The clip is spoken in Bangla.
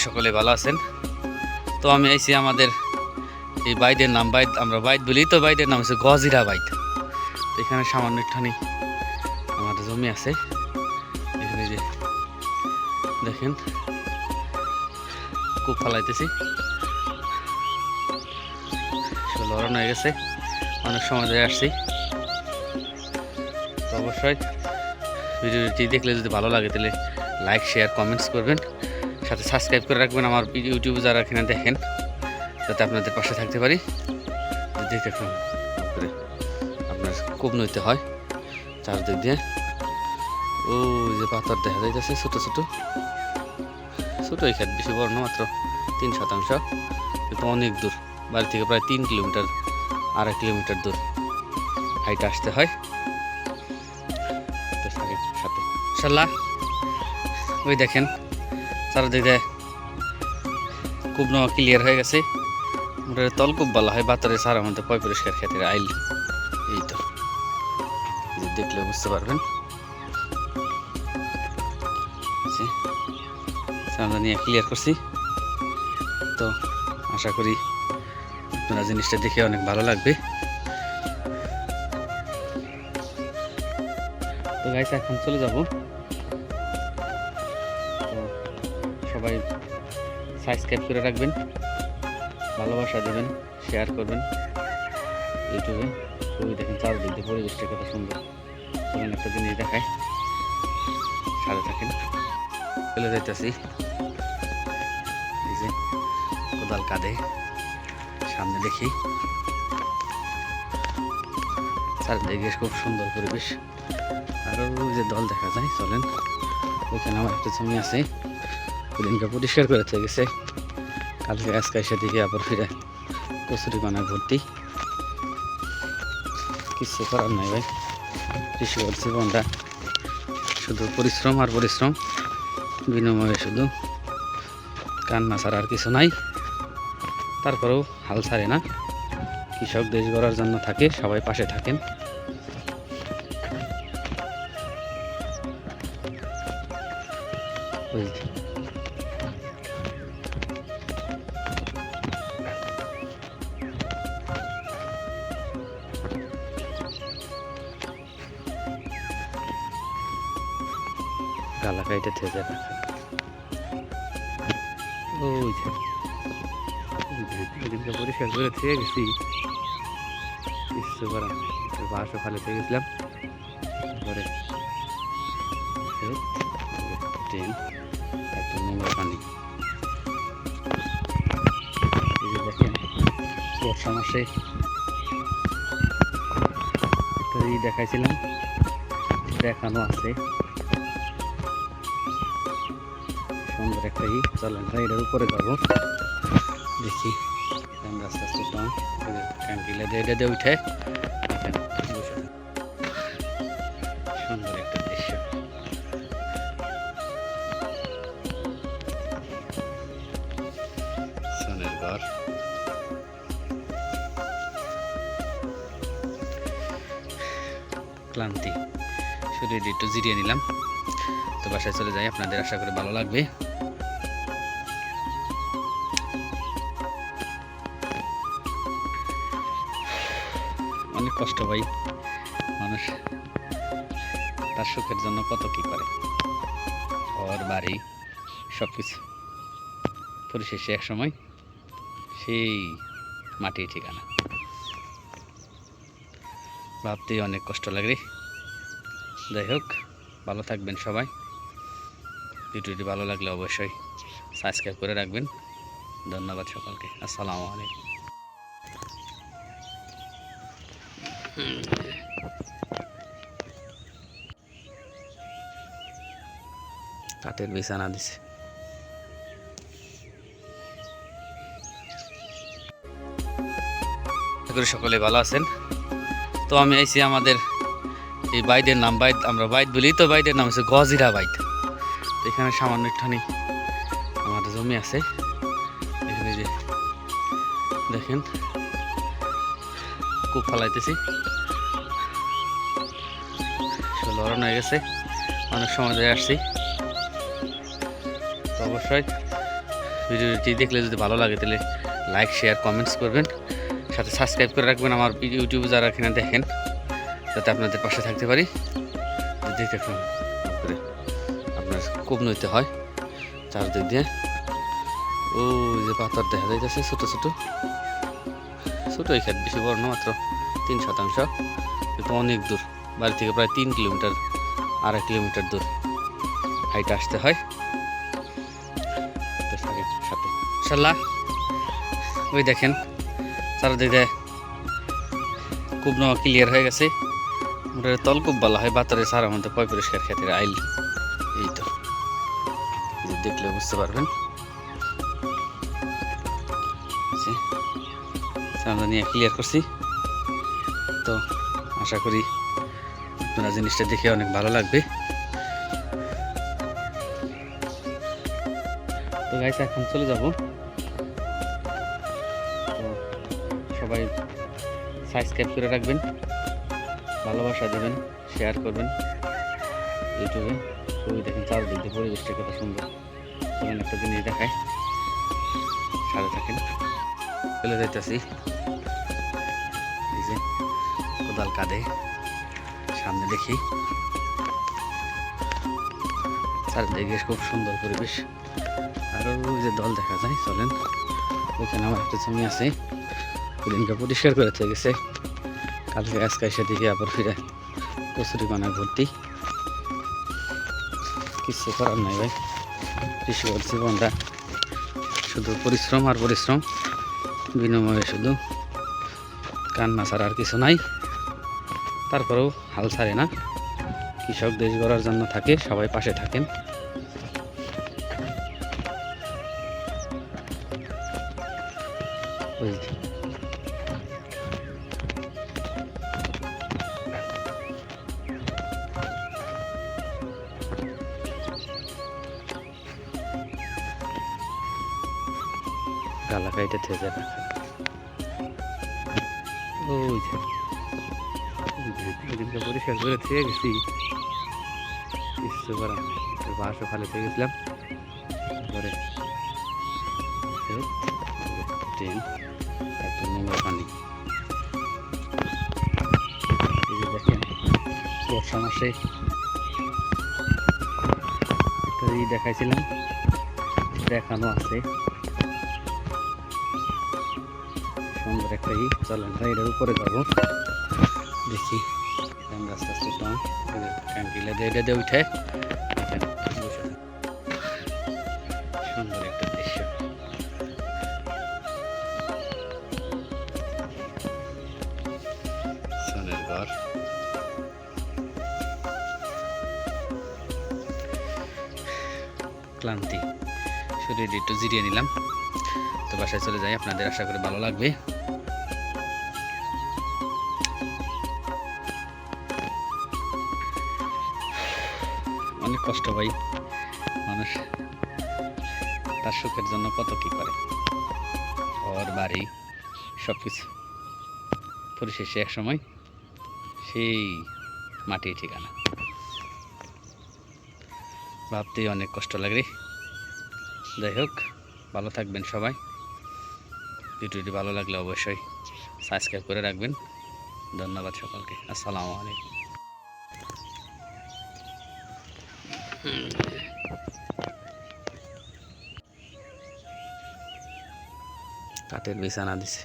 সকলে ভালো আছেন। তো আমি আইছি আমাদের এই বাইদের নাম বাইদ, আমরা বাইদ বলি, তো বাইদের নাম হচ্ছে গজিরা বাইদ। তো এখানে সামান্য একটুখানি আমাদের জমি আছে, এখানে যে দেখেন খুব ফালাইতেছি, লড়ানো হয়ে গেছে, অনেক সময় ধরে আসছি। তো অবশ্যই ভিডিওটি দেখলে যদি ভালো লাগে তাহলে লাইক শেয়ার কমেন্টস করবেন, সাথে সাবস্ক্রাইব করে রাখবেন আমার ইউটিউবে যারা এখানে দেখেন, যাতে আপনাদের পাশে থাকতে পারি। দেখে করে আপনার খুব নইতে হয় চারদিক দিয়ে। ওই যে পাথর দেখা যাইতেছে ছোটো ছোটো ছোটোই খেত, বেশি বড় না, মাত্র 3%, কিন্তু অনেক দূর, বাড়ি থেকে প্রায় 3 কিলোমিটার, 2.5 কিলোমিটার দূর হাইটে আসতে হয়। তো সাথে ইনশাল্লাহ ওই দেখেন চারদিকে খুব ক্লিয়ার হয়ে গেছে, মোটামুটি তল খুব ভালো হয়, বাতরে সারা মধ্যে পয় পরিষ্কার খেতে আইল। এই তো দেখলে বুঝতে পারবেন, আমরা নিয়ে ক্লিয়ার করছি। তো আশা করি আপনারা জিনিসটা দেখে অনেক ভালো লাগবে। তো গাইস এখন চলে যাব। তো সবাই সাবস্ক্রাইব করে রাখবেন, ভালোবাসা দেবেন, শেয়ার করবেন ইউটিউবে। ছবি দেখেন চারদিক দিয়ে পরিবেশটা কত সুন্দর। তখন একটা জিনিস দেখায়, সাথে থাকেন। চলে যাইতেছি, এই যে কোদাল কাঁধে, সামনে দেখি চারদিকে খুব সুন্দর পরিবেশ। আরও যে দল দেখা যায়, চলেন। ওইখানে আমার একটা জমি আছে, ওদিনকে পরিষ্কার করে গেছে, কালকে আজকে এসে দিকে আবার ফিরে কচুরি বানায় ভর্তি। কিছু করার নাই ভাই, কৃষিকর জীবনটা শুধু পরিশ্রম আর পরিশ্রম, বিনিময়ে শুধু কান্না ছাড়া আর কিছু নাই। তারপরেও হাল ছাড়ে না, কৃষক দেশ গড়ার জন্য থাকে, সবাই পাশে থাকেন। গালা কাইটা থেকে ওই যে পরিষ্কার করে থেকে গেছি, কিছু করার বাসও খালি থেকে গেছিলাম। তারপরে ট্রেন এত নোংরা পানি, এই যে দেখেন বর্ষা মাসে দেখাইছিলাম, দেখানো আছে সুন্দর একটা চলেন ভাই, এটার উপরে যাবো, দেখি আস্তে আস্তে ট্যাঙ্কিলে দিয়ে দিয়ে উঠে সুন্দর একটা দৃশ্য। সোনের ঘর, ক্লান্তি শরীর একটু জিরিয়ে নিলাম। তো বাসায় চলে যাই, আপনাদের আশা করি ভালো লাগবে। অনেক কষ্ট ভাই, মানুষ তার সুখের জন্য কত কি করে, ঘর বাড়ি সব কিছু, পরিশেষে এক সময় সেই মাটির ঠিকানা। ভাবতেই অনেক কষ্ট লাগে। যাই হোক, ভালো থাকবেন সবাই। ভিডিওটি ভালো লাগলে অবশ্যই সাবস্ক্রাইব করে রাখবেন। ধন্যবাদ সকলকে, আসসালামু আলাইকুম। কাঠের বিছানা দিছে। সকলে ভালো আছেন। তো আমি আইছি আমাদের এই বাইদের নাম বাইদ, আমরা বাইদ বলি, তো বাইদের নাম হচ্ছে গজিরা বাইদ। তো এখানে সামান্য একটুখানি আমাদের জমি আছে, এখানে যে দেখেন খুব ফালাইতেছি, লড়ানো হয়ে গেছে, অনেক সময় ধরে আসছি। তো অবশ্যই ভিডিওটি দেখলে যদি ভালো লাগে তাহলে লাইক শেয়ার কমেন্টস করবেন, সাথে সাবস্ক্রাইব করে রাখবেন আমার ইউটিউবে যারা এখানে দেখেন, যাতে আপনাদের পাশে থাকতে পারি। দেখে করে আপনার খুব নইতে হয় চারদিক দিয়ে। ও যে পাথর দেখা যাইতেছে ছোটো ছোটো ছোটোই খেত, বেশি বড় না, মাত্র 3 শতাংশ, কিন্তু অনেক দূর। বাড়ি থেকে প্রায় 3 কিলোমিটার, 2.5 কিলোমিটার দূর হাইটে আসতে হয়। তো সাথে ইনশাল্লাহ ওই দেখেন চারদিকে খুব ক্লিয়ার হয়ে গেছে। ওটার তল খুব ভালো হয়, বাতারে সারা মধ্যে পয় পরিষ্কার ক্ষেতের আইল। এই তো দেখলে বুঝতে পারবেন। নিয়ে ক্লিয়ার করছি, তো আশা করি আপনারা জিনিসটা দেখে অনেক ভালো লাগবে। তো গাইস এখন চলে যাব। তো সবাই সাবস্ক্রাইব করে রাখবেন, ভালোবাসা দেবেন, শেয়ার করবেন ইউটিউবে। ওই দেখেন চারদিক দিয়ে পরিবেশটা কত সুন্দর। তখন একটা জিনিস দেখায়, সাথে থাকেন। চলে যাইতেছি, এই যে কোদাল কাঁধে, সামনে দেখি চারদিকে খুব সুন্দর পরিবেশ। আরও যে দল দেখা যায়, চলেন। ওইখানে আমার একটা জমি আছে, ওদিনকে পরিষ্কার করে গেছে, কালকে আজকে এসে দিকে আবার ফিরে কচুরি পানায় ভর্তি। কিছু করার নাই ভাই, কৃষি জীবনটা শুধু পরিশ্রম আর পরিশ্রম, বিনিময়ে শুধু কান্না ছাড়া আর কিছু নাই। তারপরেও হাল ছাড়ে না, কৃষক দেশ গড়ার জন্য থাকে, সবাই পাশে থাকেন। গালা কাইটা থেকে রাখা, ওই যে পরিষ্কার করে থেকে গেছি, কিছু করার বাসও খালি থেকে গেছিলাম। তারপরে ট্রেন, তারপর নোংরা পানি। এই যে দেখেন বর্ষা মাসে একটা দেখাইছিলাম, দেখানো আছে সুন্দর একটা চলেন এটার উপরে যাবো, দেখি আস্তে আস্তে ট্যাঙ্কিলা দিয়ে এটা দিয়ে উঠে সুন্দর একটা দৃশ্য। সোনের ঘর, ক্লান্তি শরীর একটু জিরিয়ে নিলাম। তো বাসায় চলে যাই, আপনাদের আশা করি ভালো লাগবে। অনেক কষ্ট ভাই, মানুষ তার সুখের জন্য কত কি করে, ঘর বাড়ি সব কিছু, পরিশেষে এক সময় সেই মাটির ঠিকানা। ভাবতেই অনেক কষ্ট লাগে। যাই হোক, ভালো থাকবেন সবাই। ভিডিওটি ভালো লাগলে অবশ্যই সাবস্ক্রাইব করে রাখবেন। ধন্যবাদ সকলকে, আসসালামু আলাইকুম। কাঠের বিছানা দিছে।